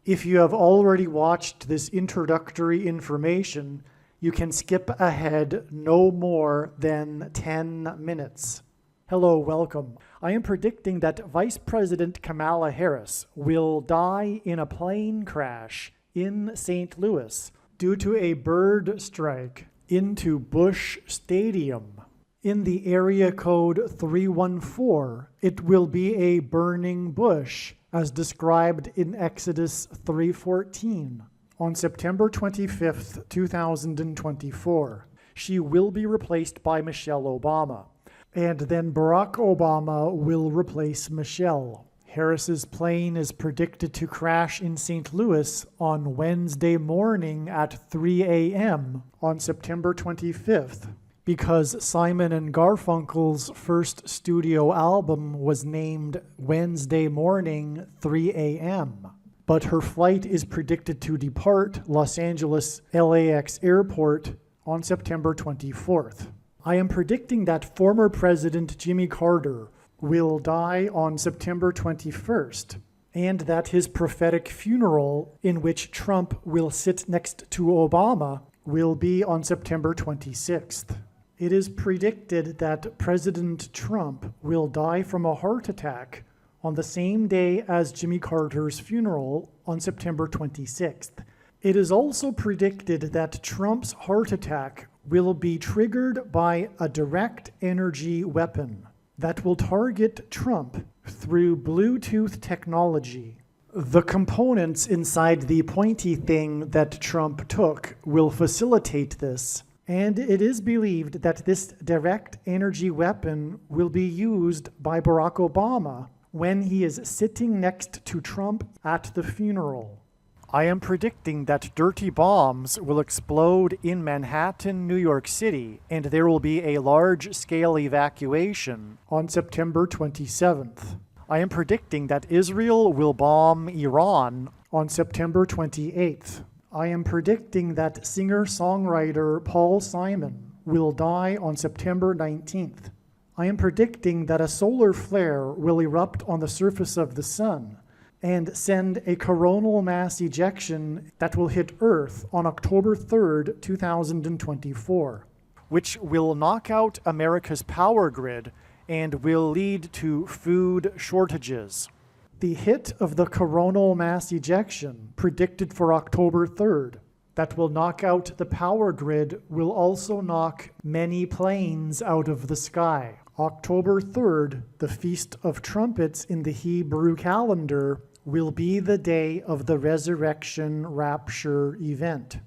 If you have already watched this introductory information, you can skip ahead no more than 10 minutes. Hello, welcome. I am predicting that Vice President Kamala Harris will die in a plane crash in St. Louis due to a bird strike into Busch Stadium. In the area code 314, it will be a burning bush, as described in Exodus 3:14. On September 25th, 2024, she will be replaced by Michelle Obama, and then Barack Obama will replace Michelle. Harris's plane is predicted to crash in St. Louis on Wednesday morning at 3 a.m. on September 25th. Because Simon and Garfunkel's first studio album was named Wednesday Morning 3 a.m., but her flight is predicted to depart Los Angeles LAX Airport on September 24th. I am predicting that former President Jimmy Carter will die on September 21st, and that his prophetic funeral, in which Trump will sit next to Obama, will be on September 26th. It is predicted that President Trump will die from a heart attack on the same day as Jimmy Carter's funeral on September 26th. It is also predicted that Trump's heart attack will be triggered by a direct energy weapon that will target Trump through Bluetooth technology. The components inside the pointy thing that Trump took will facilitate this. And it is believed that this direct energy weapon will be used by Barack Obama when he is sitting next to Trump at the funeral. I am predicting that dirty bombs will explode in Manhattan, New York City, and there will be a large-scale evacuation on September 27th. I am predicting that Israel will bomb Iran on September 28th. I am predicting that singer-songwriter Paul Simon will die on September 19th. I am predicting that a solar flare will erupt on the surface of the sun and send a coronal mass ejection that will hit Earth on October 3rd, 2024, which will knock out America's power grid and will lead to food shortages. The hit of the coronal mass ejection, predicted for October 3rd, that will knock out the power grid, will also knock many planes out of the sky. October 3rd, the Feast of Trumpets in the Hebrew calendar, will be the day of the resurrection rapture event.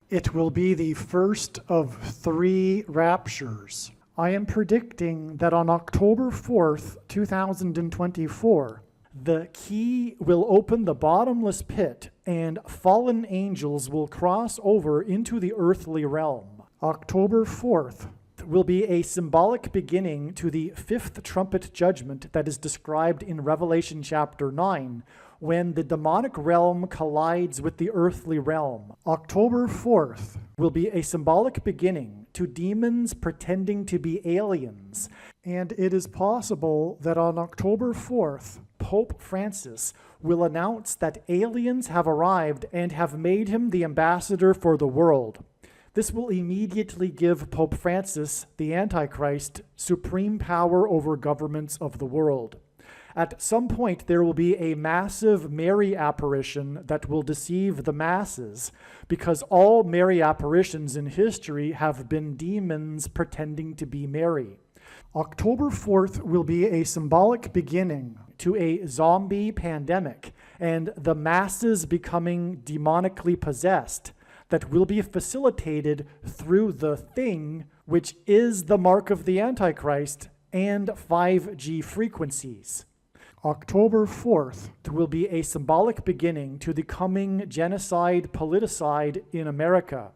It will be the first of 3 raptures. I am predicting that on October 4th, 2024, the key will open the bottomless pit, and fallen angels will cross over into the earthly realm. October 4th will be a symbolic beginning to the 5th trumpet judgment that is described in Revelation chapter 9, when the demonic realm collides with the earthly realm. October 4th will be a symbolic beginning to demons pretending to be aliens, and it is possible that on October 4th, Pope Francis will announce that aliens have arrived and have made him the ambassador for the world. This will immediately give Pope Francis, the Antichrist, supreme power over governments of the world. At some point, there will be a massive Mary apparition that will deceive the masses, because all Mary apparitions in history have been demons pretending to be Mary. October 4th will be a symbolic beginning to a zombie pandemic and the masses becoming demonically possessed that will be facilitated through the thing, which is the mark of the Antichrist and 5G frequencies. October 4th will be a symbolic beginning to the coming genocide politicide in America.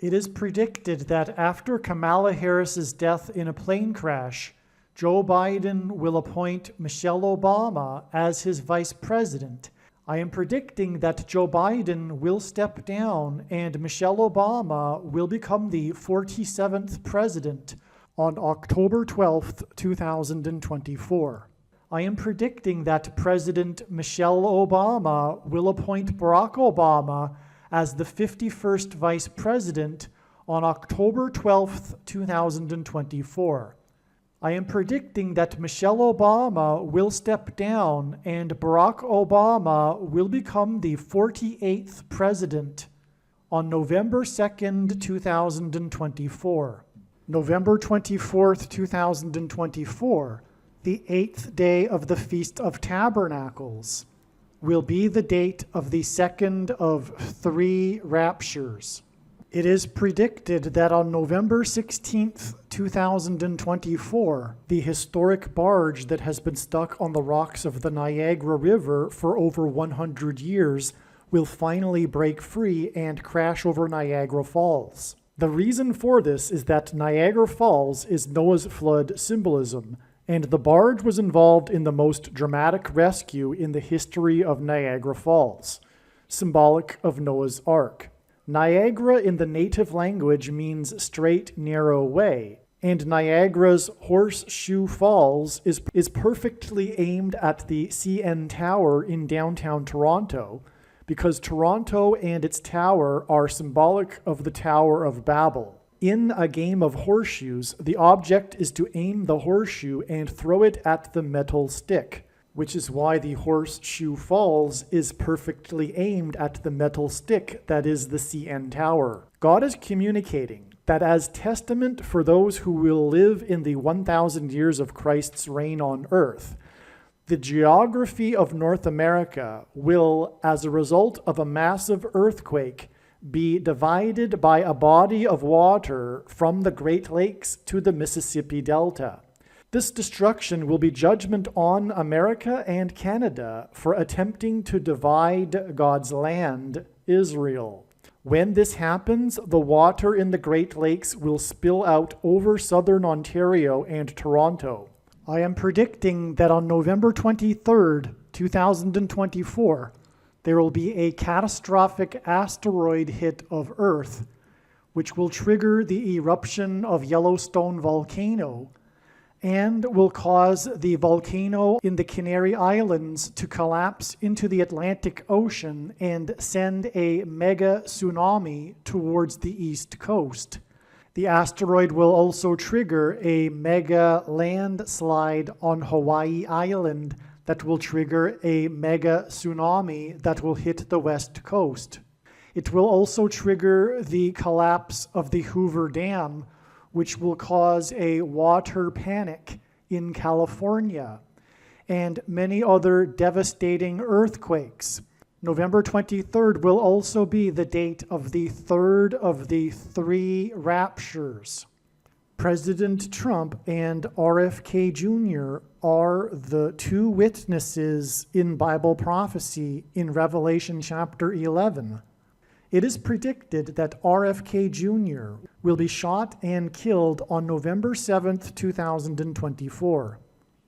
It is predicted that after Kamala Harris's death in a plane crash, Joe Biden will appoint Michelle Obama as his vice president. I am predicting that Joe Biden will step down and Michelle Obama will become the 47th president on October 12th, 2024. I am predicting that President Michelle Obama will appoint Barack Obama as the 51st Vice President on October 12th, 2024. I am predicting that Michelle Obama will step down and Barack Obama will become the 48th President on November 2nd, 2024. November 24th, 2024, the 8th day of the Feast of Tabernacles, will be the date of the second of 3 raptures. It is predicted that on November 16th, 2024, the historic barge that has been stuck on the rocks of the Niagara River for over 100 years will finally break free and crash over Niagara Falls. The reason for this is that Niagara Falls is Noah's flood symbolism, and the barge was involved in the most dramatic rescue in the history of Niagara Falls, symbolic of Noah's Ark. Niagara in the native language means straight, narrow way, and Niagara's Horseshoe Falls is perfectly aimed at the CN Tower in downtown Toronto, because Toronto and its tower are symbolic of the Tower of Babel. In a game of horseshoes, the object is to aim the horseshoe and throw it at the metal stick, which is why the Horseshoe Falls is perfectly aimed at the metal stick that is the CN Tower. God is communicating that as testament for those who will live in the 1,000 years of Christ's reign on earth, the geography of North America will, as a result of a massive earthquake, be divided by a body of water from the Great Lakes to the Mississippi Delta. This destruction will be judgment on America and Canada for attempting to divide God's land, Israel. When this happens, the water in the Great Lakes will spill out over southern Ontario and Toronto. I am predicting that on November 23rd, 2024, there will be a catastrophic asteroid hit of Earth, which will trigger the eruption of Yellowstone volcano and will cause the volcano in the Canary Islands to collapse into the Atlantic Ocean and send a mega tsunami towards the east coast. The asteroid will also trigger a mega landslide on Hawaii Island that will trigger a mega tsunami that will hit the west coast. It will also trigger the collapse of the Hoover Dam, which will cause a water panic in California, and many other devastating earthquakes. November 23rd will also be the date of the third of the 3 raptures. President Trump and RFK Jr. are the 2 witnesses in Bible prophecy in Revelation chapter 11. It is predicted that RFK Jr. will be shot and killed on November 7th, 2024.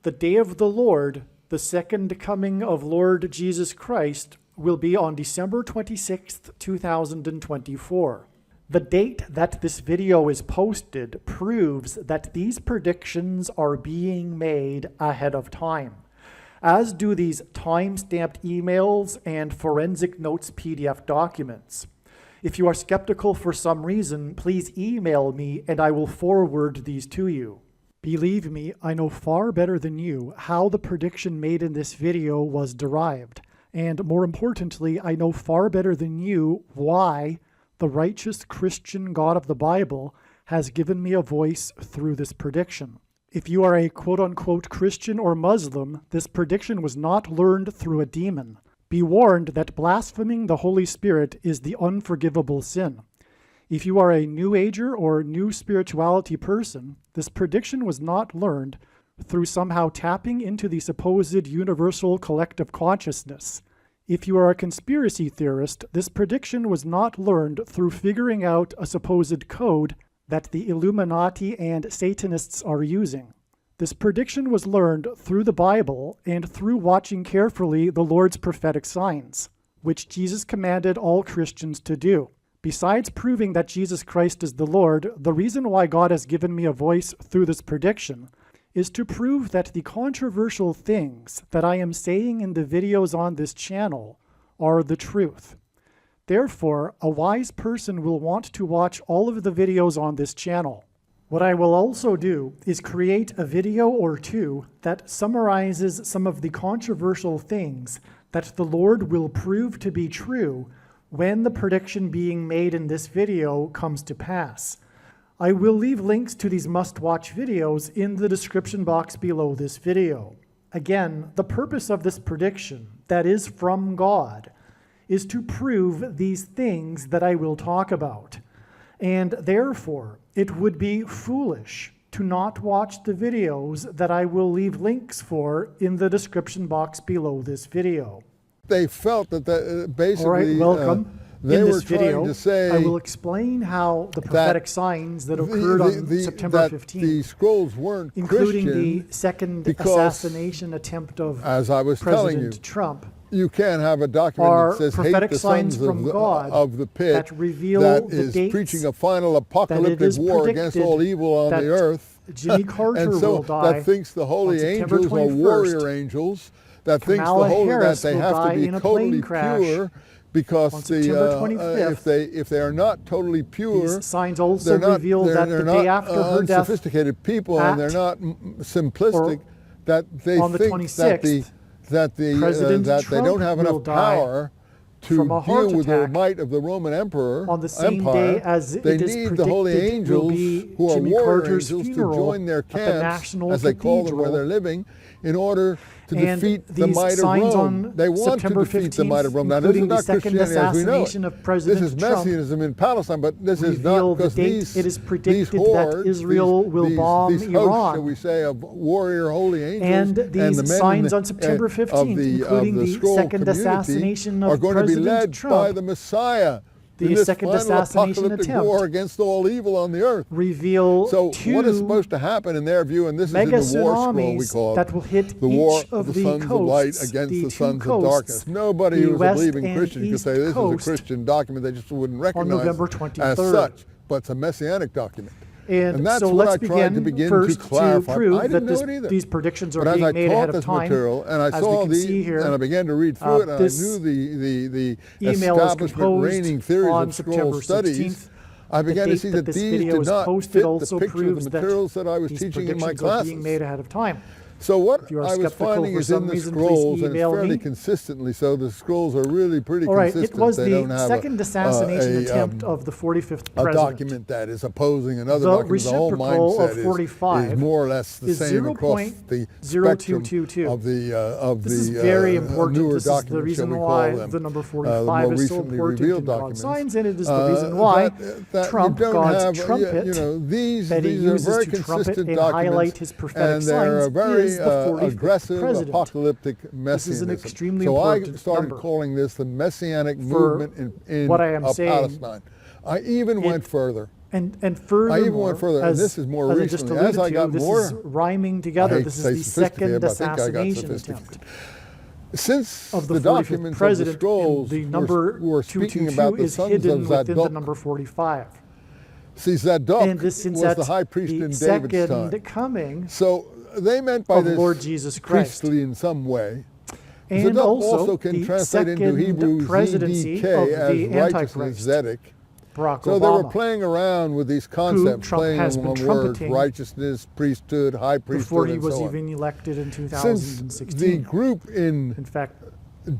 The day of the Lord, the second coming of Lord Jesus Christ, will be on December 26th, 2024. The date that this video is posted proves that these predictions are being made ahead of time, as do these time-stamped emails and forensic notes PDF documents. If you are skeptical for some reason, please email me and I will forward these to you. Believe me, I know far better than you how the prediction made in this video was derived. And more importantly, I know far better than you why the righteous Christian God of the Bible has given me a voice through this prediction. If you are a quote-unquote Christian or Muslim, this prediction was not learned through a demon. Be warned that blaspheming the Holy Spirit is the unforgivable sin. If you are a New Ager or New Spirituality person, this prediction was not learned through somehow tapping into the supposed universal collective consciousness. If you are a conspiracy theorist, this prediction was not learned through figuring out a supposed code that the Illuminati and Satanists are using. This prediction was learned through the Bible and through watching carefully the Lord's prophetic signs, which Jesus commanded all Christians to do. Besides proving that Jesus Christ is the Lord, the reason why God has given me a voice through this prediction is to prove that the controversial things that I am saying in the videos on this channel are the truth. Therefore, a wise person will want to watch all of the videos on this channel. What I will also do is create a video or two that summarizes some of the controversial things that the Lord will prove to be true when the prediction being made in this video comes to pass. I will leave links to these must-watch videos in the description box below this video. Again, the purpose of this prediction, that is from God, is to prove these things that I will talk about. And therefore, it would be foolish to not watch the videos that I will leave links for in the description box below this video. They felt that basically All right, welcome. they in were this trying video, to say I will explain how the prophetic signs that occurred on September 15th, the scrolls weren't including Christian, the second because, assassination attempt of as I was telling you, President Trump, you can't have a document are that says hate prophetic the signs sons from of God the pit that reveal that the is dates preaching a final that apocalyptic it is war against predicted all evil on that the earth. Jimmy Carter and so will die that thinks the holy on September angels are 21st. warrior angels. That thinks the Kamala holy Harris that they will have die to be in a plane totally crash pure because on September 25th. if they are not totally pure, These signs also they're not, reveal they're, that they're the not day after her death, unsophisticated people and they're not simplistic. or That they on the think 26th, that President they Trump don't have will enough die power to from a heart deal with the attack might of the Roman Emperor on the same Empire. day as They it is need the holy predicted angels will be who are Jimmy warrior Carter's angels to funeral join their at the camps, National as they call them where Cathedral. they're living, in order to And defeat the these might of signs Rome. on They want September to defeat the might of 15th, Rome. Now, this is including the not second Christianity as we know assassination it. of President This is Trump, Messianism in Palestine, but this is reveal not the because date it is predicted these hordes, that Israel will bomb these hosts, Iran. shall we say, of warrior holy And angels these the men signs in on September of 15th, including the scroll second community assassination are of going to be President led by Trump, the Messiah. the in this second final assassination apocalyptic attempt, war against all evil on the earth. reveal So two what is supposed to happen in their view, and this is in mega the war scroll we tsunamis call it, that will hit the war each of of the the sons of light coasts, against the the two sons of coasts, darkness. Nobody the who's a west believing and Christian could east say this is a coast, Christian document. They just wouldn't on recognize November it 23rd. as such, but it's a messianic document. And that's so what let's I tried to begin begin first to clarify. prove I didn't that know it either. these predictions are But as being I made ahead taught of this time. material, and I as saw we can see here, and I began to read through it, and I this knew the email is establishment composed reigning theories on of September scroll studies. 16th. I began The to see date that this these video did is not posted fit also the picture of proves the that materials that I was these teaching in my predictions are classes. being made ahead of time. So what If you are I was skeptical finding for is in some the reason, please scrolls, and it's email fairly me. consistently so, the scrolls are really pretty All right, consistent. it was They don't the have second assassination attempt a of the 45th a president. document that is opposing another The document. The whole reciprocal mindset of 45 is more or less the is same across the spectrum 0.0222. of This is the very important. newer This is the documents, shall reason we why call them, the number the 45 more is so recently important revealed in God's documents. signs, and it is the reason why that Trump, you don't God's have, trumpet, these that he are uses very to trumpet consistent and documents, highlight his prophetic and they're signs, a very is the 45th aggressive president. apocalyptic messianism. This is an extremely so I important started number calling this the messianic for movement in what I am saying. Palestine. I even went further. And furthermore, I even went further, and this is more as recently. I just As I alluded got to, this more, is rhyming I together. hate This to say is the second sophisticated, but I think I got assassination sophisticated. attempt Since of the the 45th documents of the president, scrolls and the number were speaking 222 about the is sons hidden of within the Zadok. number 45. See, Zadok And this since was that's the high priest the in David's second time. coming So they meant by of this Lord Jesus Christ. priestly in some way. And Zadok also can the translate into second Hebrew presidency ZDK of as the righteousness, Antichrist, Zedek. Barack So they were Obama, playing around with these concepts, Trump playing has been on words, trumpeting righteousness, priesthood, high before priesthood, he and was so on. even elected in Since 2016. the group In in fact,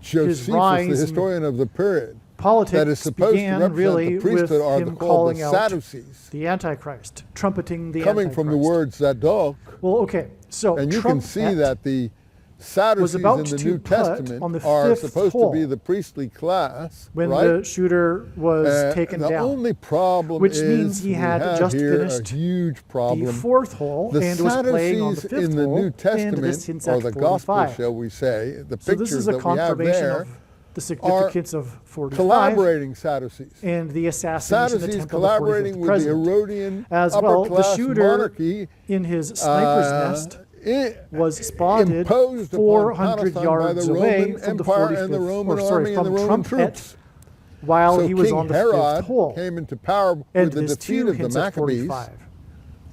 Josephus, rise the in historian of the period, politics that is supposed to began represent really the priesthood with are him called calling the out Sadducees, the Antichrist, trumpeting the coming Antichrist. from the word Zadok. Well, okay, so And you can see trumpet that the Sadducees about in the to New put Testament on the are fifth supposed hole to be the priestly class, when right? the shooter was taken the down, only problem which is means he we had have just here finished a huge problem. the fourth hole The and was playing on the Sadducees fifth in the hole, New and Testament, this hints or at the 45. Gospel, shall we say, the So this pictures is a that we have confirmation there of the significance of 45 collaborating Sadducees. and the assassination Sadducees attempt of the collaborating 45th with the president. Herodian As well, the upper-class shooter monarchy in his sniper's nest was spotted imposed upon 400 Palestine by yards the away Roman from the Empire 45th, and the Roman or sorry, army and the from Roman Trumpet, troops. while So he was King on the Herod fifth hole. came into power And with the this defeat too of the hints at Maccabees. 45.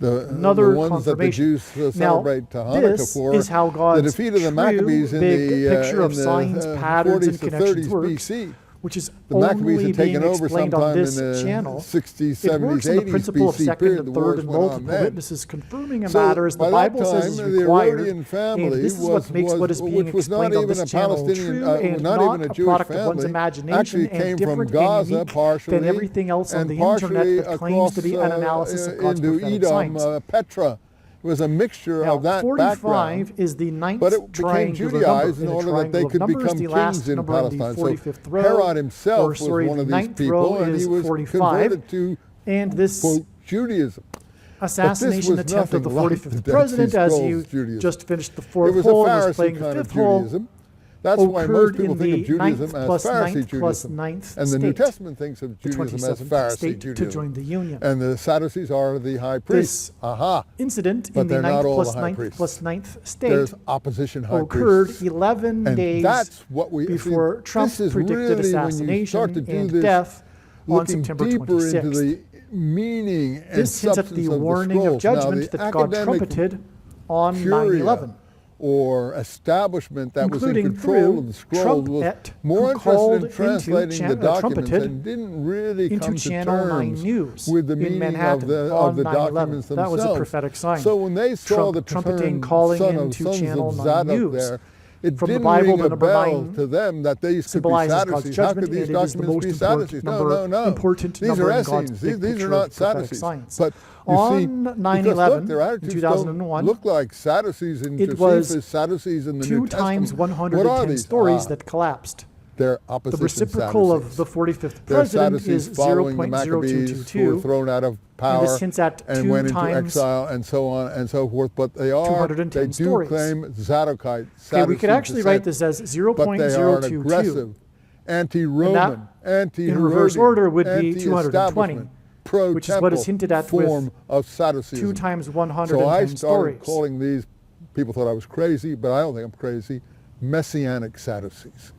Another the ones that the confirmation. Jews Now, celebrate Hanukkah this for, is how God's the defeat of the true Maccabees in big the, picture of in the signs, patterns, 40s and to connections 30s works, BC. which is The Maccabees only had taken being over explained on sometime in this the channel. 60s, It 70s, works on the 80s principle of BC second period. and The third wars and went on multiple then. witnesses confirming a So matter as the by that Bible says time, is the required. Herodian family And this is what makes what is being which was not explained on even this a channel Palestinian, true and not not even a a Jewish product of one's family, imagination actually and came from different Gaza and unique partially, than everything else on and the internet partially that claims to be an across, analysis of God's into prophetic Edom, signs. Petra. It was a mixture Now, of that 45 background. is the ninth But it became triangular Judaized number in in a order that they triangle of could numbers. become The last kings in number in the Palestine. So 45th row, Herod himself or was sorry, one the of these ninth people, row and is he was 45, converted to, and this quote, Judaism. assassination was attempt of the nothing like 45th the Dead Sea president, as Scrolls you Judaism. just finished the It fourth was a hole and was Pharisee playing the kind of fifth hole, Judaism. That's why most occurred people in think of the Judaism ninth as plus Pharisee ninth plus Judaism. ninth And the New state, Testament thinks of the Judaism as 27th Pharisee state to Judaism. join the union. And the Sadducees are the high This priests. Aha. incident But in the they're not ninth all plus the high ninth priests. plus ninth state There's opposition high occurred priests. 11 And days that's what we before see, Trump this is predicted really when you assassination start to do and this, death on looking September deeper 26th. into the meaning and This hints at substance the of warning the of scrolls. Now, judgment the that God academic trumpeted on curia 9/11. or establishment that was in Including control through of the scrolls was Trumpet, more who called interested in translating the into documents trumpeted and didn't really into come to Channel 9 terms News with the in meaning Manhattan of the on 9/11. documents themselves. That was a prophetic sign. So when they saw the Trumpeting term calling son into of sons Channel of 9 Zadok News. there, it From the didn't Bible, ring the a number bell 9 to them that these could be symbolizes God's Sadducees. How judgment, could these and it is the documents most be important Sadducees? number, No. important These number are in God's Essenes. big These are picture not of prophetic Sadducees. signs. But you On see, 9/11, because look, their in attitudes 2001, don't look like Sadducees in it was Josephus, Sadducees in the 2 New times Testament. What are 110 these? stories that collapsed. They're The opposition reciprocal of Sadducees. the 45th They're president Sadducees is following the Maccabees, who were 0.0222, thrown out of and power this hints at and 2 went into times exile and so on and so forth. But they 210 do stories. claim Zadokite, Okay, we could Sadducee actually write descent, this as but they are an 0.022, aggressive, anti-Roman, anti-Herodian, in reverse order would be 220, anti-establishment, pro-temple which is what is hinted at with form of Sadduceeism. 2 times So I 110 started stories. calling these, people thought I was crazy, but I don't think I'm crazy, Messianic Sadducees.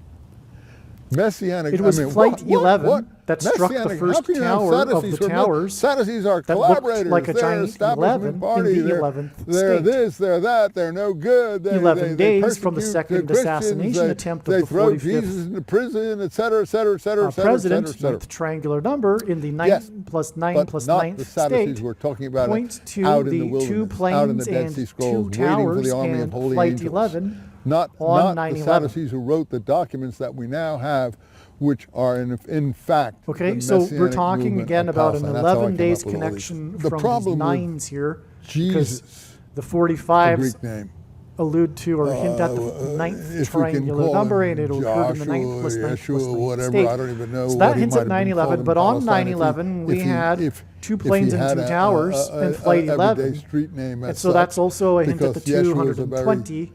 Messianic. It was I mean, Flight 11 what? that struck the Messianic. first How can you have tower of Sadducees the who are towers Sadducees are that looked collaborators. like a They're giant establishment 11 party. in the They're, 11th they're state. this, they're that. They're no good. They, 11 they days from the persecute second Christians. assassination They, attempt of they the throw 45th Jesus into prison, et cetera, et cetera, et cetera, et cetera, et president, cetera, et cetera. ninth triangular number in the 9 Yes, plus 9 but plus not 9th the Sadducees state, we're talking about points to out in the the wilderness, two out in planes the Dead and Sea 2 Scrolls, waiting for towers the army of and holy Flight angels. 11 Not on the 9/11. Sadducees who wrote the documents that we now have, which are in fact Okay, the so we're Messianic talking movement again of about an Palestine. That's how I 11 came days up with all these. connection The from these problem with nines here, because Jesus, the the 45s Greek name. allude to or hint at the ninth If we can triangular call number, him and it occurred in the 9th plus Joshua, 9th plus Yeshua, 9th whatever, state. I don't even know So what that he hints might at have been 9/11, called in but on Palestine if 9/11 we if had if 2 if planes he and had 2 a- towers a- and Flight everyday 11. street name And as so that's such, also a hint at the because Yeshua is a very, 220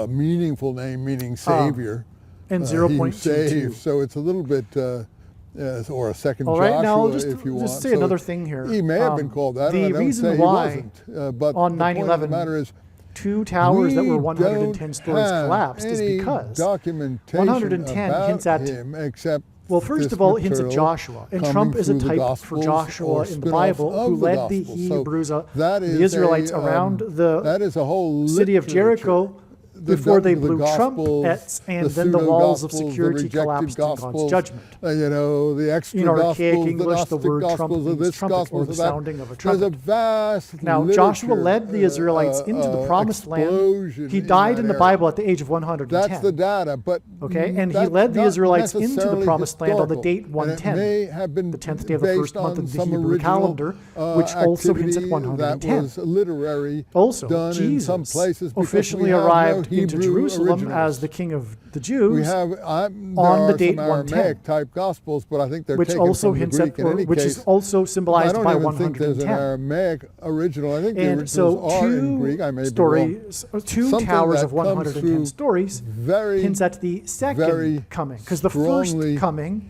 meaningful name, meaning savior. and He 0.22. saves, so it's a little bit, or a second All right, Joshua, now just if you want. say So another thing here. He may have been called that. The and I don't reason say why he wasn't. But on the point of the 9/11 matter is, 2 towers that were we 110 don't stories have collapsed is any because documentation 110 about hints at, him except well, first this of all, it hints at material Joshua. And coming Trump is a through the type for Gospels Joshua or in the spin-offs Bible, of who the led the Gospels. So Hebrews, that the is Israelites a, around the that is a whole city of literature. Jericho The before they the blew Gospels, trumpets, and then the walls of security collapsed in God's judgment. You know, the extra In archaic Gospels, English, the the Gnostic word trumpet Gospels, of means this trumpet, or Gospels, the of that. sounding of a There's a trumpet. vast Now, Joshua led the literature, Israelites into the promised land. explosion He in died that in the area. Bible at the age of 110. That's the data, but Okay, and he that's led the not Israelites into the necessarily promised land on the historical. date And 110, it may have been the 10th day of the based first month on of the some Hebrew original, calendar, which also hints at activity 110. That was literary, Also, done in some Jesus places because officially we have arrived no into Hebrew Jerusalem originals. as the King of the We Jews, have there on are the date some 110, Aramaic type gospels, but I think they're which taken also from hints the at, Greek in or any which case. is also I symbolized don't by even think there's an 110. Aramaic original. I think the And so originals are in Greek. I may be wrong. stories, 2 Something towers that of comes 110 through stories Very hints at the second very coming, because the first strongly coming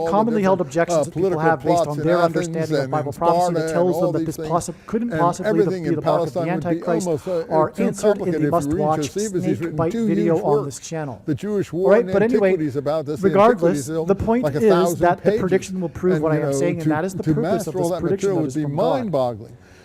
all the commonly held different, objections that people political have based plots on in their Athens understanding of and Bible in prophecy Sparta that and tells all them that these this things. couldn't And possibly everything be in the mark of the Palestine would be Antichrist almost, are too answered in complicated the if you read must-watch Josephus. He's written snake 2 video huge on works. this channel. The Jewish All War right, and but anyway, Antiquities about this. regardless, The Antiquities the point like is 1,000 that the pages. prediction will prove And, what I you am know, saying, and that is the to purpose master of all this that prediction material that would is be from God. mind-boggling.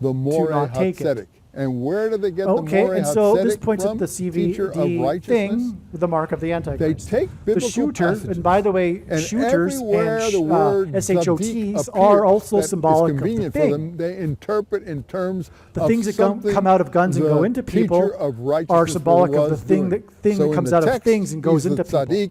the Moreh not take it. Hatzedek. And where do they get the Okay, Moreh and so this Hatzedek points from? at the Teacher of CVD righteousness. thing, the mark of the Antichrist. They take the biblical shooter, passages, and by the way, and shooters everywhere and the word SHOTs Zadik are appears also that is symbolic of the convenient for thing. them, they interpret in terms The of things that something come out of guns and the go into people teacher of are righteousness symbolic of the was thing doing. that So in comes the out of text, things and goes he's into the people. tzaddik.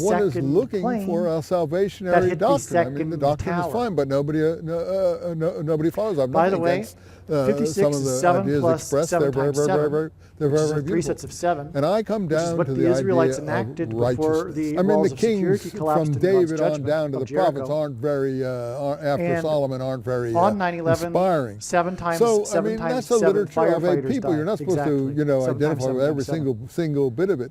one is 52nd looking plane for a that salvationary hit the doctrine. I mean, the second doctrine is tower. fine, but nobody follows. I've By the nothing way, against 56 some of is the 7 ideas plus expressed. 7 They're very, times very, 7, very, they're which very, is very three beautiful. sets of 7. And I come Which is down what to the the Israelites idea enacted of before righteousness. the I mean, walls the of security kings collapsed from in God's David on judgment down to of the Jericho. prophets aren't very, after And Solomon, aren't very on 9/11, inspiring. 7 times So, 7 I mean, times that's a 7 litture of a firefighters people. died. You're not supposed Exactly. to, 7 times identify 7 with every times 7. single bit of it.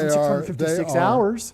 2,656 they are- hours.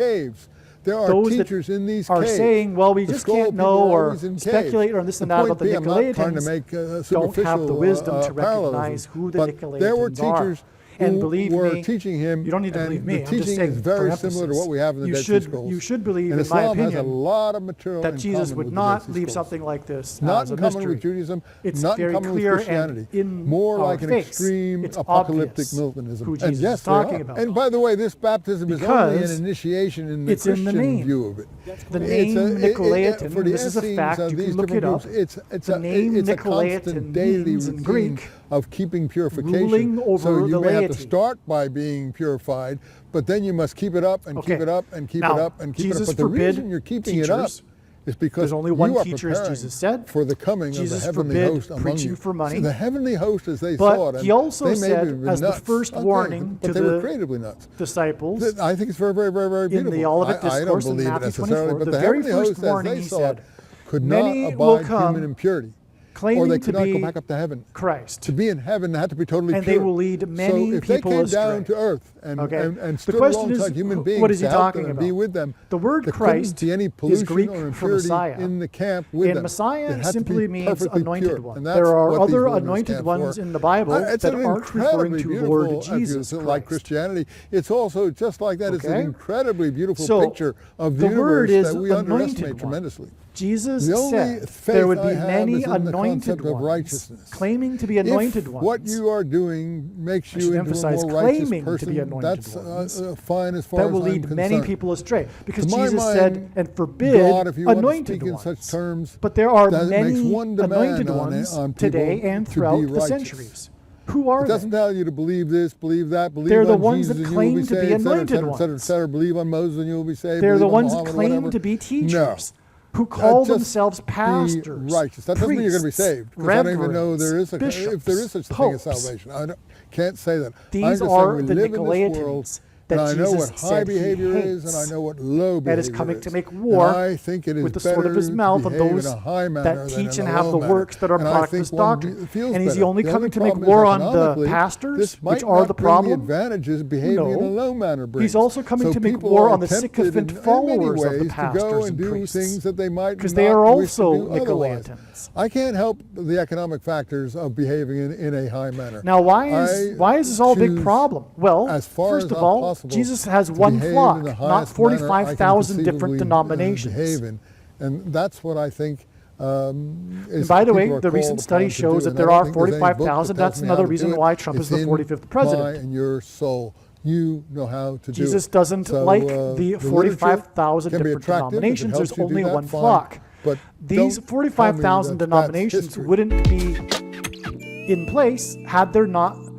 caves. There are those that teachers in these are caves. saying, well, we The just Scroll can't people know are or always in caves. speculate or this and that about the point being, I'm not trying to Nicolaitans, make don't superficial have the wisdom to parallelism, recognize who the but there were Nicolaitans are. teachers And who believe were me, teaching him, you don't need to and believe me. the I'm just teaching saying, is for very emphasis, similar to what we have in the you Dead Sea should, Scrolls. you should believe, and in my Islam has a opinion, lot of material that in Jesus common would with the Dead not Sea leave Scrolls. something like this Not as in a common mystery. with Judaism, It's not in very common with clear Christianity. and in More our like an face. extreme It's apocalyptic obvious Miltonism. who And Jesus yes, is they are. talking about. And by the way, this baptism is only Because an initiation in the it's in the Christian name. view of it. The It's name Nicolaitan, for the this is a Essenes fact, of you these can look it different up. groups, it's The name a Nicolaitan constant daily means in routine Greek, of keeping purification. ruling over so you the may have to laity. start by being purified, but then you must keep it up and Okay. keep it up and keep Now, it up and keep Jesus it up. But the forbid reason you're keeping it up teachers. is because There's only one you are teacher, as preparing Jesus said. for the coming Jesus of the heavenly forbid host among preaching you. for money. See, the heavenly host, as they saw it, But and he also they may said, have been as the nuts. first Okay, warning but to they were the creatively nuts. disciples, I think it's very, very, very, very beautiful. in the Olivet I don't Discourse in believe it Matthew necessarily, 24, but the the very heavenly first host, as warning, they he saw said, it, could not many will abide come human impurity, or claiming they to could not go be back up to heaven. Christ. To be in heaven, they had to be totally And pure. they will lead many so if they people came astray. down to earth and, Okay. and The stood question is, alongside human beings what is he to help talking them and be about? with them, The word there Christ couldn't be any is pollution Greek or for impurity Messiah. in the camp with And them. Messiah It had to simply be means perfectly anointed pure. one. And that's There are what these other wonders anointed stand ones for. in the Bible It's that an aren't referring incredibly to Lord beautiful, Jesus like Christ. Christianity. It's also just like that. It's an Okay. incredibly beautiful So, picture of the the word universe is that we anointed underestimate one. tremendously. Jesus The only said faith there would I be have many is in the anointed concept of ones righteousness. claiming to be anointed If ones. what you are doing makes I you should into a emphasize more righteous claiming to be person, anointed that's ones, fine as far that as will I'm lead many concerned. people astray. Because To my Jesus mind, said, and forbid God, if you want to anointed speak in ones. such terms, But there are that makes many one demand anointed on ones people today and to be throughout the righteous. centuries. Who are It doesn't they? tell you to believe this, believe that, believe They're the on ones Jesus that and you will be claim to be saved, et cetera, et anointed cetera, et cetera, et ones. cetera. Believe on Moses and you will be saved. They're the believe on ones that Muhammad, claim whatever. to be No. teachers, who call Just themselves be pastors, righteous. That doesn't mean you're going to be priests, saved. Because I don't even know reverends, there is if there is such a thing as popes. salvation. Can't say that. I'm These just saying are we the live in this world, Nicolaitans and that I know Jesus what high said he behavior is, hates, and I know what low behavior that is coming to make And war I think it is with the sword of his better mouth to on behave those in a high manner that than teach in and a have low the manner. works that are And I practiced think one doctrine. feels And he's better. only The coming to make problem is war on the economically, pastors, this which might are not the bring problem. the advantages behaving in a No. low manner brings. He's also coming So to make people war are on the tempted sycophant in many followers of the ways to go pastors and and do priests, things that they might because not they are wish to also do otherwise. Nicolaitans. I can't help the economic factors of behaving in a high manner. Now, why is this all a big choose, problem? Well, as far first as of all, possible, Jesus has to one behave in flock, the not highest manner I can 45,000 different conceivably, denominations. behave in. And that's what I think And by the way, people are the called recent study upon to shows do. that And there I are don't think there's any book that 45,000. tells That's me how another to do reason it. why Trump is It's the in 45th my president. and your soul. You know how to do it. Jesus doesn't So, like the the literature 45,000 can be different attractive. If it denominations. helps There's you do only that, one fine. flock. But These don't 45,000 tell me that's denominations history. wouldn't be in place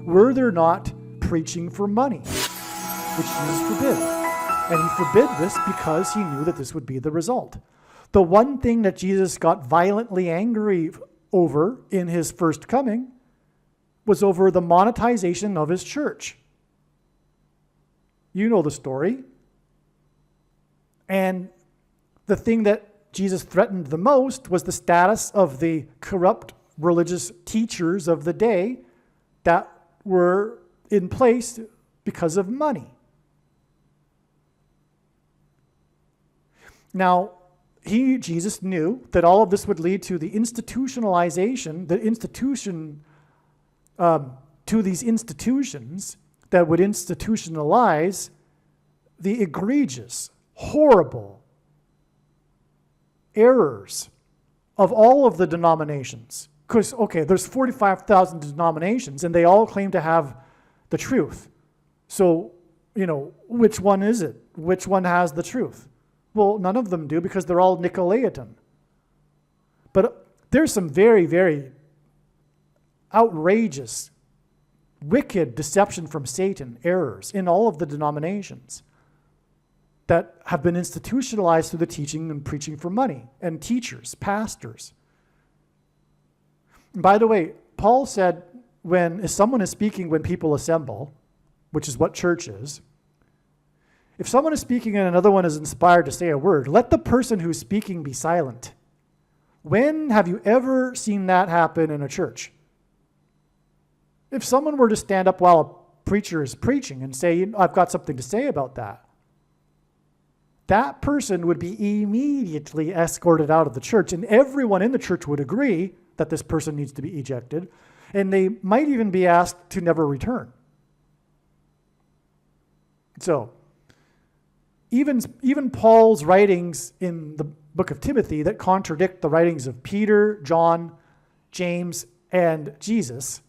were there not preaching for money, which Jesus forbid. And he forbid this because he knew that this would be the result. The one thing that Jesus got violently angry over in his first coming was over the monetization of his church. You know the story. And the thing that Jesus threatened the most was the status of the corrupt religious teachers of the day that were in place because of money. Now, Jesus knew that all of this would lead to the institutionalization, to these institutions that would institutionalize the egregious, horrible errors of all of the denominations. Because, okay, there's 45,000 denominations, and they all claim to have the truth. So, which one is it? Which one has the truth? Well, none of them do because they're all Nicolaitan. But there's some very, very outrageous, wicked deception from Satan, errors in all of the denominations that have been institutionalized through the teaching and preaching for money and teachers, pastors. And by the way, Paul said if someone is speaking when people assemble, which is what church is, if someone is speaking and another one is inspired to say a word, let the person who's speaking be silent. When have you ever seen that happen in a church? If someone were to stand up while a preacher is preaching and say, I've got something to say about that, that person would be immediately escorted out of the church, and everyone in the church would agree that this person needs to be ejected, and they might even be asked to never return. So, even Paul's writings in the book of Timothy that contradict the writings of Peter, John, James, and Jesus.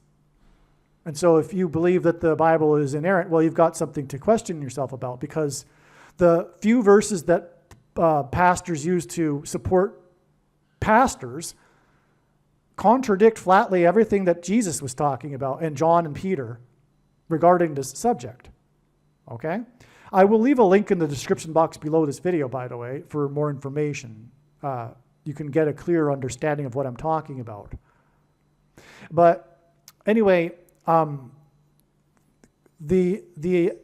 And so if you believe that the Bible is inerrant, well, you've got something to question yourself about, because the few verses that pastors use to support pastors contradict flatly everything that Jesus was talking about and John and Peter regarding this subject. Okay? I will leave a link in the description box below this video, by the way, for more information. You can get a clearer understanding of what I'm talking about. But anyway, the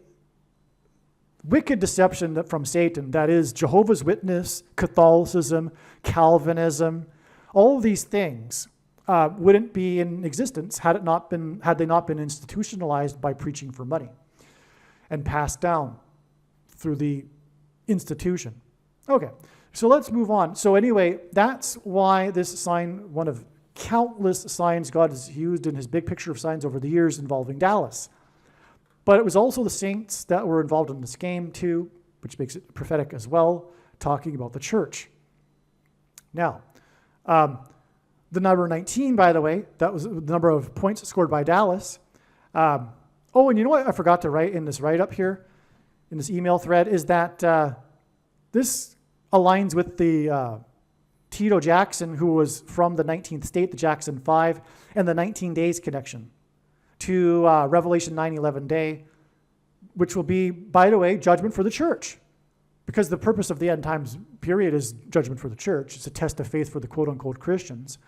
wicked deception from Satan, that is Jehovah's Witness, Catholicism, Calvinism, all of these things wouldn't be in existence had they not been institutionalized by preaching for money and passed down through the institution. Okay, so let's move on. So anyway, that's why this sign, one of countless signs God has used in his big picture of signs over the years involving Dallas. But it was also the saints that were involved in this game too, which makes it prophetic as well, talking about the church. Now, the number 19, by the way, that was the number of points scored by Dallas. And you know what I forgot to write in this write-up here, in this email thread, is that this aligns with the Tito Jackson, who was from the 19th state, the Jackson 5, and the 19 days connection to Revelation 9:11 day, which will be, by the way, judgment for the church. Because the purpose of the end times period is judgment for the church. It's a test of faith for the quote-unquote Christians.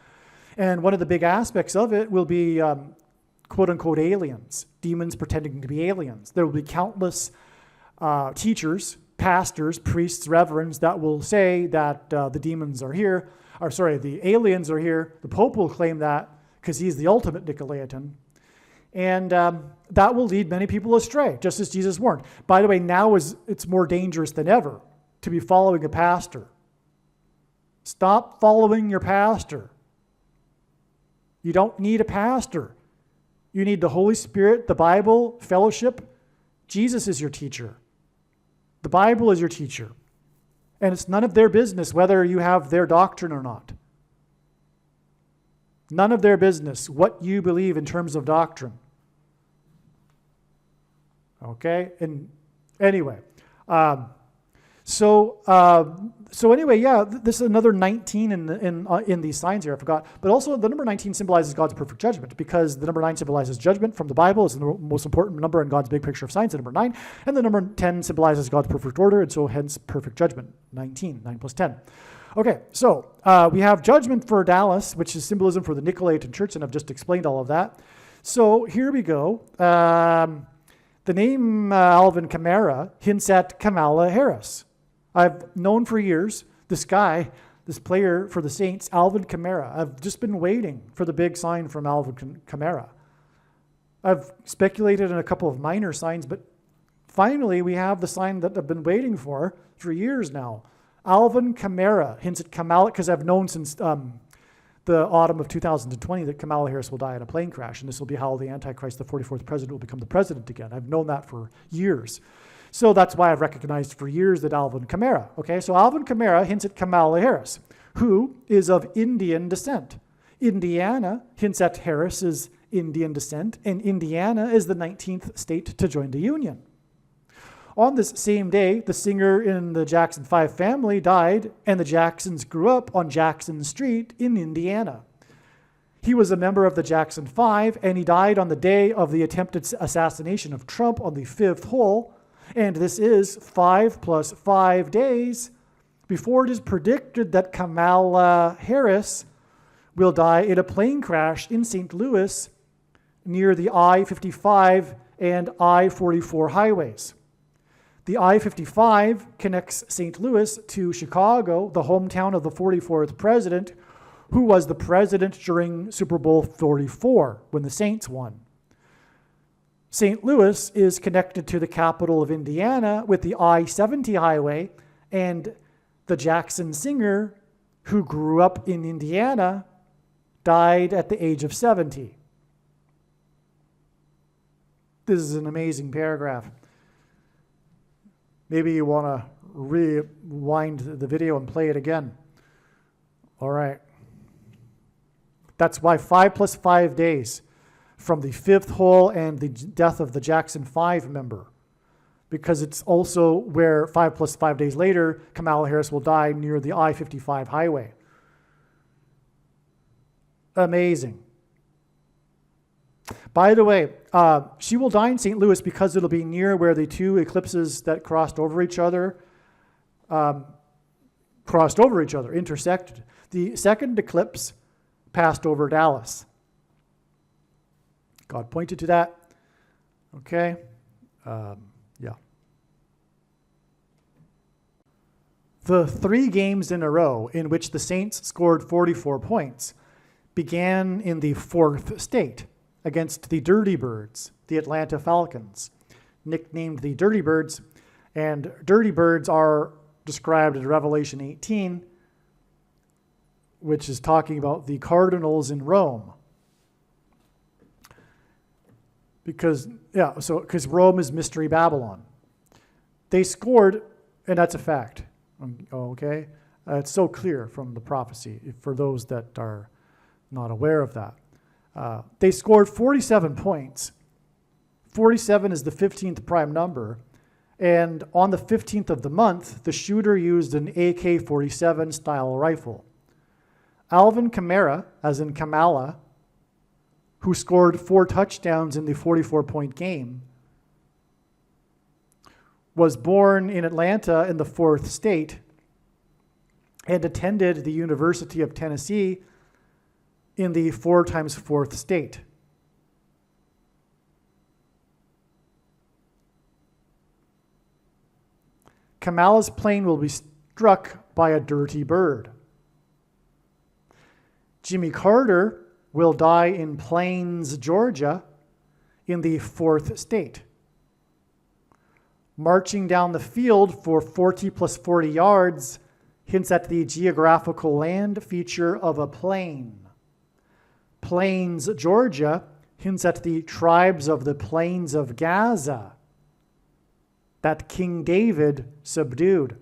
And one of the big aspects of it will be quote-unquote aliens, demons pretending to be aliens. There will be countless teachers, pastors, priests, reverends that will say that the demons are here, the aliens are here. The Pope will claim that because he's the ultimate Nicolaitan. And that will lead many people astray, just as Jesus warned. By the way, now it's more dangerous than ever to be following a pastor. Stop following your pastor. You don't need a pastor. You need the Holy Spirit, the Bible, fellowship. Jesus is your teacher. The Bible is your teacher. And it's none of their business whether you have their doctrine or not. None of their business what you believe in terms of doctrine. Okay? And anyway, so anyway, yeah, this is another 19 in these signs here. I forgot, but also the number 19 symbolizes God's perfect judgment, because the number 9 symbolizes judgment from the Bible. It's the most important number in God's big picture of signs, the number 9, and the number 10 symbolizes God's perfect order, and so hence perfect judgment. 19, 9 plus 10. Okay, so we have judgment for Dallas, which is symbolism for the Nicolaitan Church, and I've just explained all of that. So here we go. The name Alvin Kamara hints at Kamala Harris. I've known for years this guy, this player for the Saints, Alvin Kamara. I've just been waiting for the big sign from Alvin Kamara. I've speculated in a couple of minor signs, but finally we have the sign that I've been waiting for years now. Alvin Kamara hints at Kamala, because I've known since the autumn of 2020 that Kamala Harris will die in a plane crash, and this will be how the Antichrist, the 44th president, will become the president again. I've known that for years. So that's why I've recognized for years that Alvin Kamara. Okay, so Alvin Kamara hints at Kamala Harris, who is of Indian descent. Indiana hints at Harris's Indian descent, and Indiana is the 19th state to join the Union. On this same day, the singer in the Jackson 5 family died, and the Jacksons grew up on Jackson Street in Indiana. He was a member of the Jackson 5, and he died on the day of the attempted assassination of Trump on the 5th hole, and this is 5 plus 5 days before it is predicted that Kamala Harris will die in a plane crash in St. Louis near the I-55 and I-44 highways. The I-55 connects St. Louis to Chicago, the hometown of the 44th president, who was the president during Super Bowl 44 when the Saints won. St. Louis is connected to the capital of Indiana with the I-70 highway And the Jackson singer, who grew up in Indiana, died at the age of 70. This is an amazing paragraph. Maybe you want to rewind the video and play it again. All right. That's why 5 plus 5 days from the fifth hole and the death of the Jackson 5 member. Because it's also where 5 plus 5 days later, Kamala Harris will die near the I-55 highway. Amazing. By the way, she will die in St. Louis because it'll be near where the two eclipses that crossed over each other, intersected. The second eclipse passed over Dallas. God pointed to that. Okay. Yeah. The 3 games in a row in which the Saints scored 44 points began in the 4th state against the Dirty Birds, the Atlanta Falcons, nicknamed the Dirty Birds. And Dirty Birds are described in Revelation 18, which is talking about the Cardinals in Rome. Because Rome is Mystery Babylon. They scored, and that's a fact. Okay? It's so clear from the prophecy for those that are not aware of that. They scored 47 points. 47 is the 15th prime number. And on the 15th of the month, the shooter used an AK-47 style rifle. Alvin Kamara, as in Kamala, who scored 4 touchdowns in the 44-point game, was born in Atlanta in the 4th state and attended the University of Tennessee in the 4 times 4th state. Kamala's plane will be struck by a dirty bird. Jimmy Carter will die in Plains, Georgia, in the 4th state. Marching down the field for 40 plus 40 yards hints at the geographical land feature of a plain. Plains, Georgia, hints at the tribes of the plains of Gaza that King David subdued.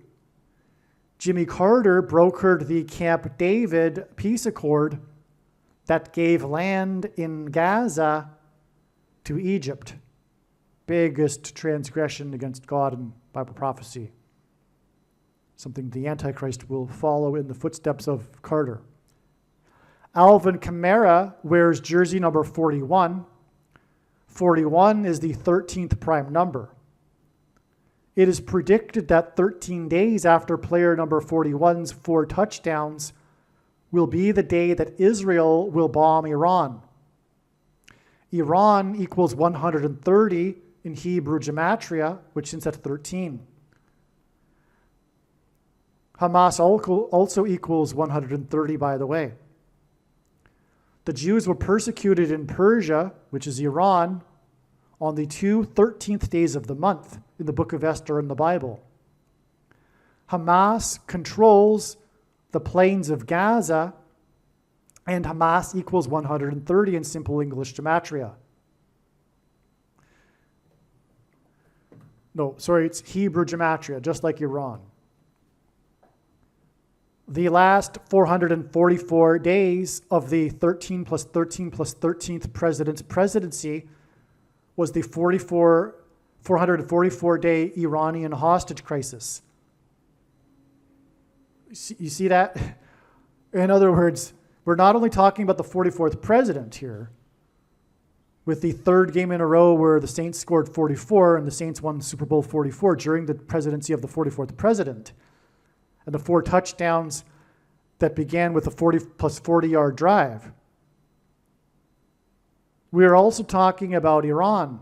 Jimmy Carter brokered the Camp David peace accord that gave land in Gaza to Egypt. Biggest transgression against God in Bible prophecy. Something the Antichrist will follow in the footsteps of Carter. Alvin Kamara wears jersey number 41. 41 is the 13th prime number. It is predicted that 13 days after player number 41's 4 touchdowns will be the day that Israel will bomb Iran. Iran equals 130 in Hebrew gematria, which hints at 13. Hamas also equals 130, by the way. The Jews were persecuted in Persia, which is Iran, on the 2 13th days of the month in the book of Esther in the Bible. Hamas controls the plains of Gaza, and Hamas equals 130 in simple English gematria. No, sorry, it's Hebrew gematria, just like Iran. The last 444 days of the 13 plus 13 plus 13th president's presidency was the 444-day Iranian hostage crisis. You see that? In other words, we're not only talking about the 44th president here, with the 3rd game in a row where the Saints scored 44 and the Saints won Super Bowl 44 during the presidency of the 44th president, and the 4 touchdowns that began with a 40 plus 40-yard drive. We are also talking about Iran.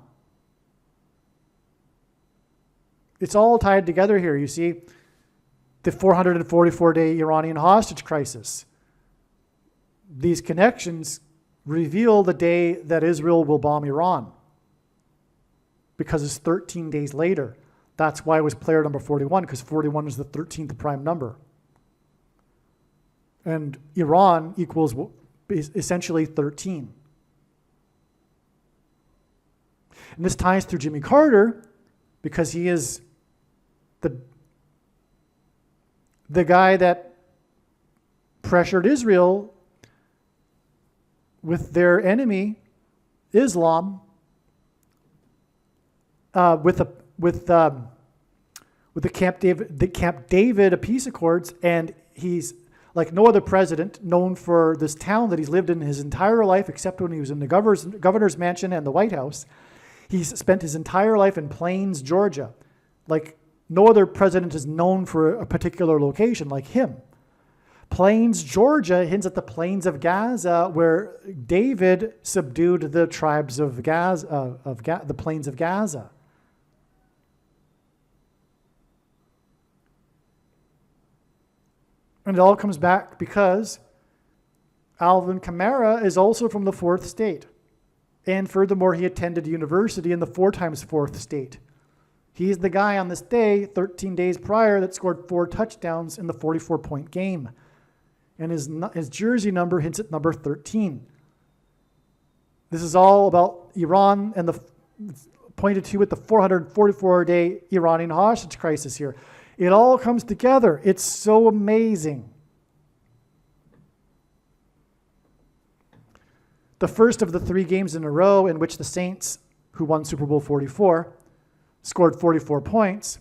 It's all tied together here, you see. The 444-day Iranian hostage crisis. These connections reveal the day that Israel will bomb Iran, because it's 13 days later. That's why it was player number 41, because 41 is the 13th prime number. And Iran equals essentially 13. And this ties through Jimmy Carter because he is the guy that pressured Israel with their enemy, Islam, with the Camp David peace accords, and he's like no other president known for this town that he's lived in his entire life, except when he was in the governor's mansion and the White House. He's spent his entire life in Plains, Georgia. Like no other president is known for a particular location like him. Plains, Georgia hints at the plains of Gaza, where David subdued the tribes of Gaza, the plains of Gaza. And it all comes back because Alvin Kamara is also from the 4th state. And furthermore, he attended university in the 4 times 4th state. He's the guy on this day, 13 days prior, that scored 4 touchdowns in the 44-point game. And his jersey number hints at number 13. This is all about Iran and pointed to with the 444-day Iranian hostage crisis here. It all comes together. It's so amazing. The first of the 3 games in a row in which the Saints, who won Super Bowl 44, scored 44 points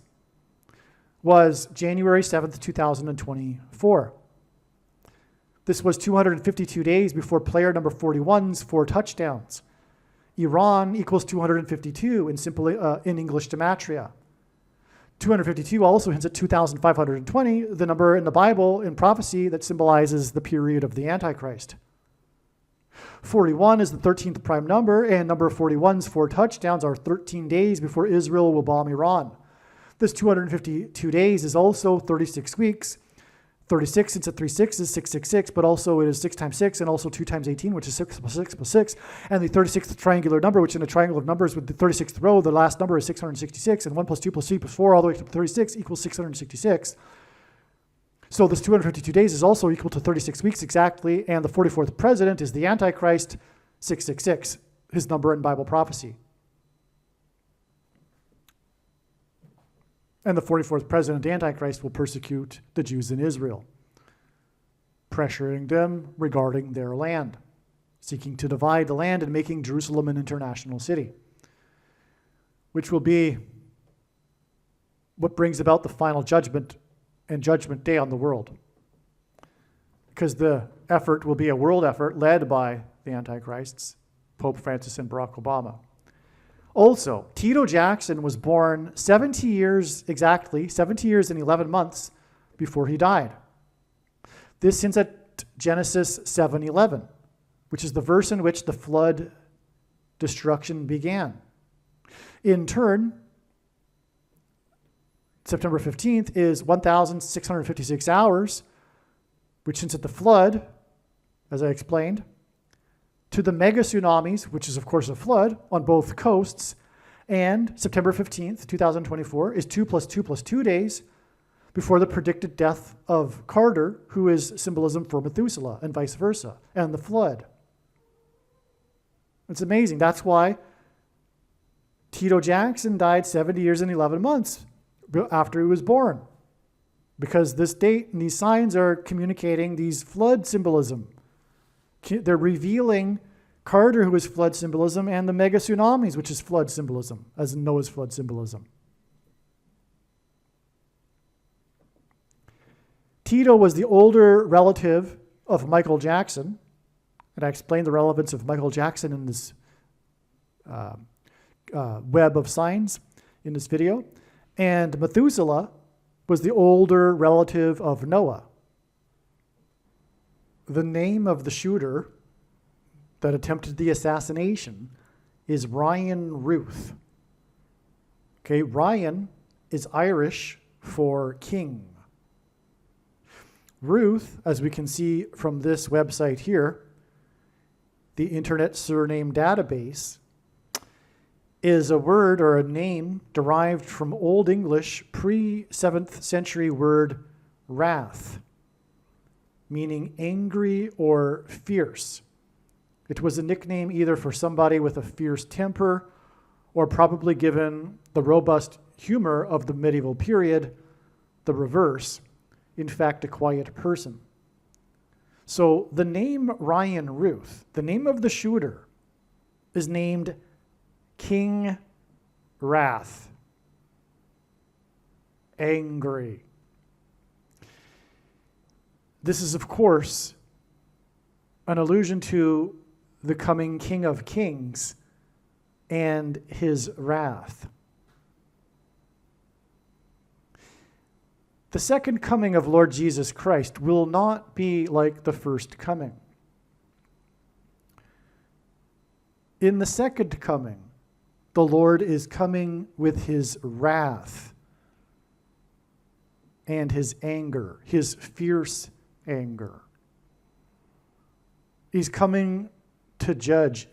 was January 7th, 2024. This was 252 days before player number 41's 4 touchdowns. Iran equals 252 in English gematria. 252 also hints at 2,520, the number in the Bible in prophecy that symbolizes the period of the Antichrist. 41 is the 13th prime number, and number 41's 4 touchdowns are 13 days before Israel will bomb Iran. This 252 days is also 36 weeks. 36, since at 3 6 is 666, but also it is 6 times 6 and also 2 times 18, which is 6 plus 6 plus 6. And the 36th triangular number, which in a triangle of numbers with the 36th row, the last number is 666, and 1 plus 2 plus 3 plus 4 all the way to 36 equals 666. So this 252 days is also equal to 36 weeks exactly, and the 44th president is the Antichrist, 666, his number in Bible prophecy. And the 44th president, Antichrist, will persecute the Jews in Israel, pressuring them regarding their land, seeking to divide the land and making Jerusalem an international city, which will be what brings about the final judgment and judgment day on the world. Because the effort will be a world effort led by the Antichrists, Pope Francis and Barack Obama. Also, Tito Jackson was born 70 years and 11 months before he died. This hints at Genesis 7:11, which is the verse in which the flood destruction began. In turn, September 15th is 1,656 hours, which hints at the flood, as I explained, to the mega tsunamis, which is of course a flood on both coasts, and September 15th, 2024 is 2 plus 2 plus 2 days before the predicted death of Carter, who is symbolism for Methuselah, and vice versa, and the flood. It's amazing. That's why Tito Jackson died 70 years and 11 months after he was born, because this date and these signs are communicating these flood symbolism. They're revealing Carter, who is flood symbolism, and the mega tsunamis, which is flood symbolism, as in Noah's flood symbolism. Tito was the older relative of Michael Jackson, and I explained the relevance of Michael Jackson in this web of signs in this video. And Methuselah was the older relative of Noah. The name of the shooter that attempted the assassination is Ryan Ruth. Okay, Ryan is Irish for king. Ruth, as we can see from this website here, the Internet Surname Database, is a word or a name derived from Old English pre-7th century word wrath, meaning angry or fierce. It was a nickname either for somebody with a fierce temper or probably, given the robust humor of the medieval period, the reverse, in fact, a quiet person. So the name Ryan Ruth, the name of the shooter, is named King Wrath, angry. This is, of course, an allusion to the coming King of Kings and his wrath. The second coming of Lord Jesus Christ will not be like the first coming. In the second coming, the Lord is coming with his wrath and his anger, his fierce anger. He's coming to judge.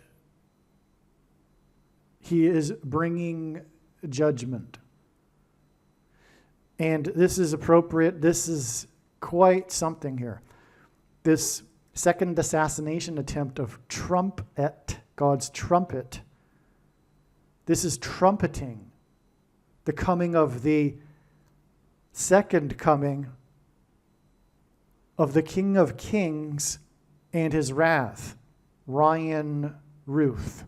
He is bringing judgment. And this is appropriate. This is quite something here. This second assassination attempt of trumpet, God's trumpet, this is trumpeting the coming of the second coming of the King of Kings and his wrath, Ryan Ruth.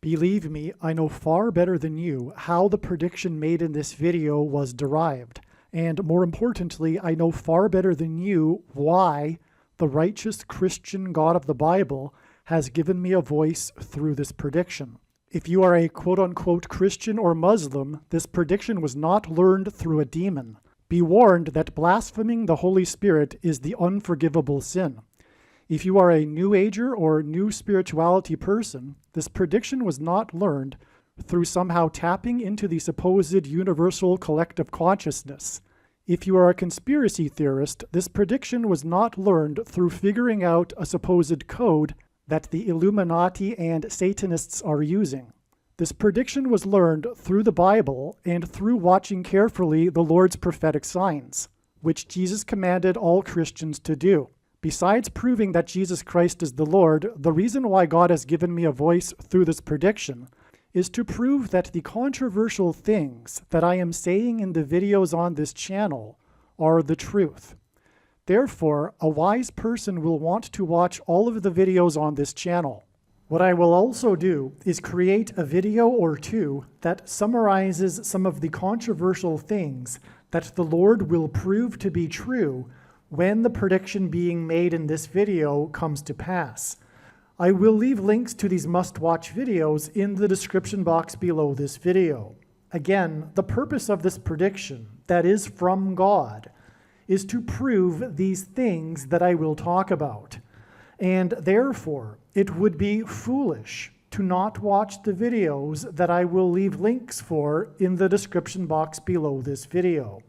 Believe me, I know far better than you how the prediction made in this video was derived. And more importantly, I know far better than you why the righteous Christian God of the Bible has given me a voice through this prediction. If you are a quote-unquote Christian or Muslim, this prediction was not learned through a demon. Be warned that blaspheming the Holy Spirit is the unforgivable sin. If you are a New Ager or New Spirituality person, this prediction was not learned through somehow tapping into the supposed universal collective consciousness. If you are a conspiracy theorist, this prediction was not learned through figuring out a supposed code that the Illuminati and Satanists are using. This prediction was learned through the Bible and through watching carefully the Lord's prophetic signs, which Jesus commanded all Christians to do. Besides proving that Jesus Christ is the Lord, the reason why God has given me a voice through this prediction is to prove that the controversial things that I am saying in the videos on this channel are the truth. Therefore, a wise person will want to watch all of the videos on this channel. What I will also do is create a video or two that summarizes some of the controversial things that the Lord will prove to be true when the prediction being made in this video comes to pass. I will leave links to these must-watch videos in the description box below this video. Again, the purpose of this prediction, that is from God, is to prove these things that I will talk about. And therefore, it would be foolish to not watch the videos that I will leave links for in the description box below this video.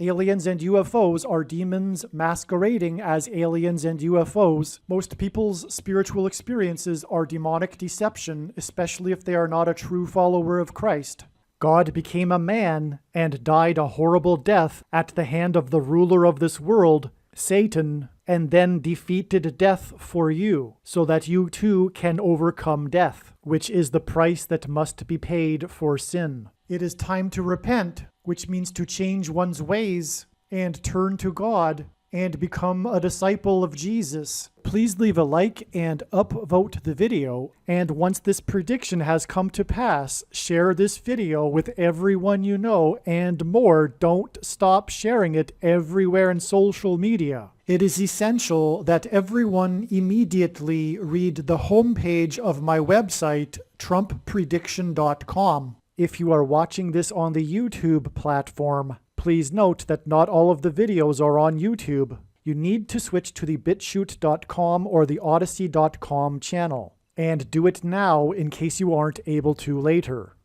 Aliens and UFOs are demons masquerading as aliens and UFOs. Most people's spiritual experiences are demonic deception, especially if they are not a true follower of Christ. God became a man and died a horrible death at the hand of the ruler of this world, Satan, and then defeated death for you, so that you too can overcome death, which is the price that must be paid for sin. It is time to repent, which means to change one's ways and turn to God and become a disciple of Jesus. Please leave a like and upvote the video, and once this prediction has come to pass, share this video with everyone you know, and more, don't stop sharing it everywhere in social media. It is essential that everyone immediately read the homepage of my website, TrumpPrediction.com. If you are watching this on the YouTube platform, please note that not all of the videos are on YouTube. You need to switch to the BitChute.com or the Odyssey.com channel. And do it now in case you aren't able to later.